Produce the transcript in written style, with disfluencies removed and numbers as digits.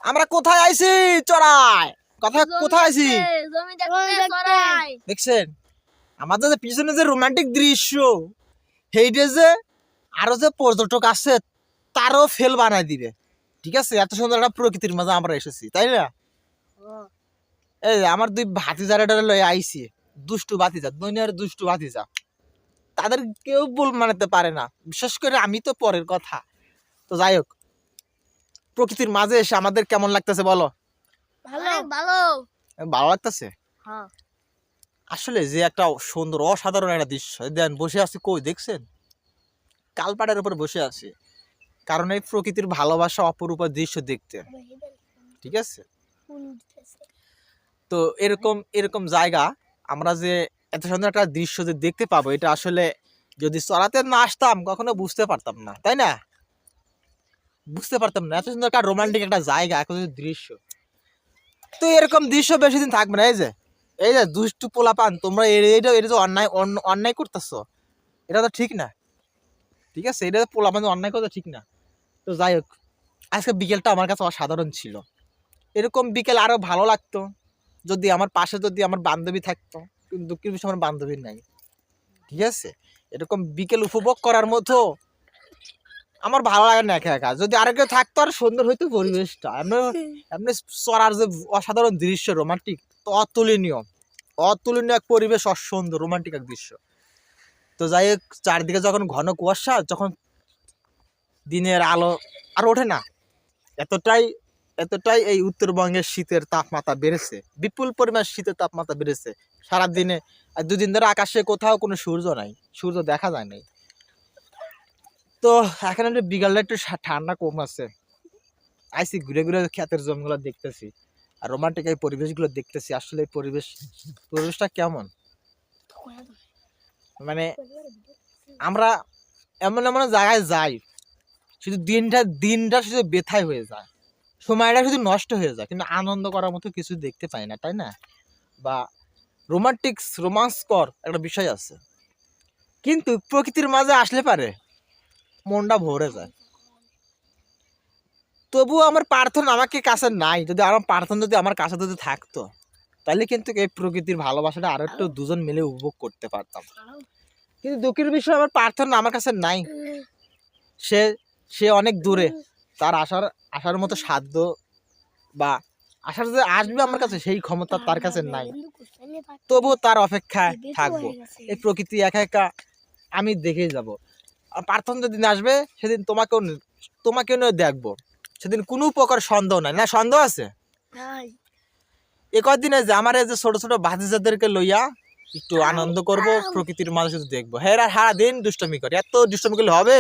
আমরা কোথায় আইছি চড়াই কথা কোথায় আইছি দেখছেন আমাদের যে পিছনে যে রোমান্টিক দৃশ্য সেইটা যে আরো যে পর্যটক আছে তারও ফেল বানাই দিবে ঠিক আছে এত সুন্দর একটা প্রকৃতির মাঝে আমরা এসেছি তাই না এই আমার দুই ভাতিজারা লয়ে আইছি দুষ্টু ভাতিজা দুনিয়ার দুষ্টু ভাতিজা তাদের কেউ বল মানাতে পারে না বিশেষ করে আমি তো পরের কথা তো যাই হোক প্রকৃতির মাঝে এসে আমাদের কেমন লাগতেছে বলো ভালো লাগতেছে আসলে যে একটা সুন্দর অসাধারণ একটা দৃশ্য দেন বসে আছি কই দেখছেন কালপাড়ের উপর বসে আছি কারণ এই প্রকৃতির ভালোবাসা অপরূপ দৃশ্য দেখতে ঠিক আছে তো এরকম এরকম জায়গা আমরা যে এত সুন্দর একটা দৃশ্য যে দেখতে পাবো এটা আসলে যদি চড়াতে না আসতাম কখনো বুঝতে পারতাম না তাই না বুঝতে পারতাম না এত সুন্দর একটা রোমান্টিক একটা জায়গা এখন দৃশ্য তো এরকম দৃশ্য বেশি দিন থাকবে না এই যে দুষ্টু পোলাপান তোমরা এটা যে অন্যায় করতেছ এটা তো ঠিক না ঠিক আছে এটা পোলাপান অন্যায় করতে ঠিক না তো যাই হোক আজকে বিকেলটা আমার কাছে অসাধারণ ছিল এরকম বিকেল আরো ভালো লাগতো যদি আমার পাশে যদি আমার বান্ধবী থাকতো কিন্তু দুঃখের বিষয় আমার বান্ধবী নাই ঠিক আছে এরকম বিকেল উপভোগ করার মতো আমার ভালো লাগে না একা একা যদি আরো কেউ থাকতো আর সুন্দর হইতো পরিবেশটা এমনি চড়ার যে অসাধারণ দৃশ্য রোমান্টিক তো অতুলনীয় এক পরিবেশ অসুন্দর রোমান্টিক এক দৃশ্য তো যাই হোক চারদিকে যখন ঘন কুয়াশা যখন দিনের আলো আর ওঠে না এতটাই এই উত্তরবঙ্গের শীতের তাপমাত্রা বেড়েছে বিপুল পরিমাণ শীতের তাপমাত্রা বেড়েছে সারাদিনে আর দুদিন ধরে আকাশে কোথাও কোনো সূর্য নাই সূর্য দেখা যায় নাই তো এখন একটু বিকালটা একটু ঠান্ডা কম আছে আইসি ঘুরে ঘুরে ক্ষেতের জমিগুলো দেখতেছি আর রোমান্টিক এই পরিবেশগুলো দেখতেছি আসলে এই পরিবেশটা কেমন মানে আমরা এমন এমন জায়গায় যাই শুধু দিনটা শুধু বেথায় হয়ে যায় সময়টা শুধু নষ্ট হয়ে যায় কিন্তু আনন্দ করার মতো কিছু দেখতে পাই না তাই না বা রোমান্সকর একটা বিষয় আছে কিন্তু প্রকৃতির মাঝে আসলে পারে মনটা ভরে যায় তবুও আমার প্রার্থনা আমাকে কাছে নাই যদি আমার প্রার্থনা যদি আমার কাছে যদি থাকতো তাহলে কিন্তু এই প্রকৃতির ভালোবাসাটা আরো একটু দুজন মিলে উপভোগ করতে পারতাম কিন্তু দুঃখের বিষয় আমার প্রার্থনা আমার কাছে নাই সে অনেক দূরে তার আসার মতো সাধ্য বা আসার যে আসবে আমার কাছে সেই ক্ষমতা তার কাছে নাই তবুও তার অপেক্ষায় থাকবো এই প্রকৃতি একা একা আমি দেখেই যাব আর প্রার্থনা যেদিন আসবে সেদিন তোমাকেও দেখবো সেদিন কোনো প্রকার সন্দেহ নাই না সন্দেহ আছে এ কদিনে যে আমার এই যে ছোট ছোট ভাতিজাদেরকে লইয়া একটু আনন্দ করব প্রকৃতির মাঝে শুধু দেখবো হ্যাঁ সারা দিন দুষ্টমি করে এত দুষ্টমি করলে হবে